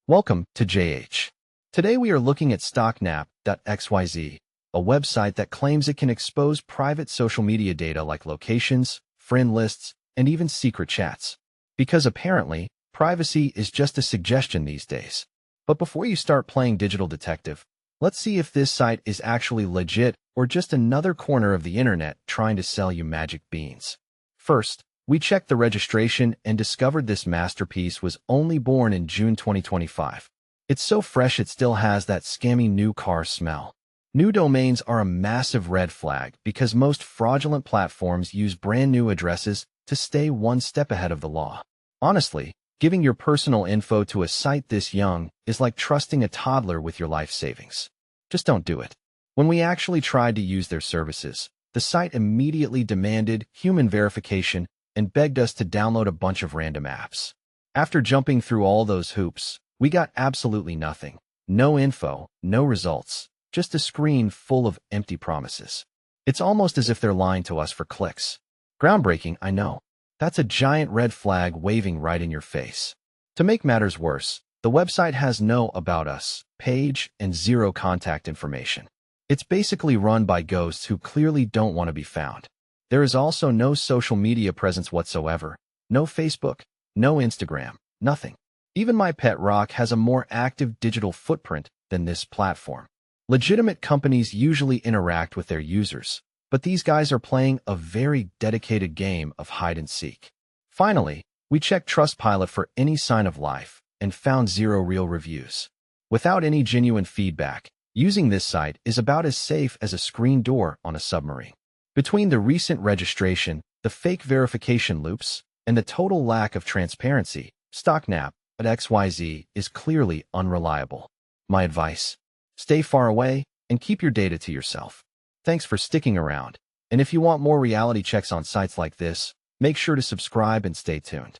Welcome to JH. Today we are looking at Stalknap.xyz, a website that claims it can expose private social media data like locations, friend lists, and even secret chats. Because apparently, privacy is just a suggestion these days. But before you start playing digital detective, let's see if this site is actually legit or just another corner of the internet trying to sell you magic beans. First, we checked the registration and discovered this masterpiece was only born in June 2025. It's so fresh it still has that scammy new car smell. New domains are a massive red flag because most fraudulent platforms use brand new addresses to stay one step ahead of the law. Honestly, giving your personal info to a site this young is like trusting a toddler with your life savings. Just don't do it. When we actually tried to use their services, the site immediately demanded human verification and begged us to download a bunch of random apps. After jumping through all those hoops, we got absolutely nothing. No info, no results, just a screen full of empty promises. It's almost as if they're lying to us for clicks. Groundbreaking, I know. That's a giant red flag waving right in your face. To make matters worse, the website has no About Us page and zero contact information. It's basically run by ghosts who clearly don't want to be found. There is also no social media presence whatsoever. No Facebook, no Instagram, nothing. Even my pet rock has a more active digital footprint than this platform. Legitimate companies usually interact with their users, but these guys are playing a very dedicated game of hide and seek. Finally, we checked Trustpilot for any sign of life and found zero real reviews. Without any genuine feedback, using this site is about as safe as a screen door on a submarine. Between the recent registration, the fake verification loops, and the total lack of transparency, Stalknap.xyz is clearly unreliable. My advice: stay far away and keep your data to yourself. Thanks for sticking around. And if you want more reality checks on sites like this, make sure to subscribe and stay tuned.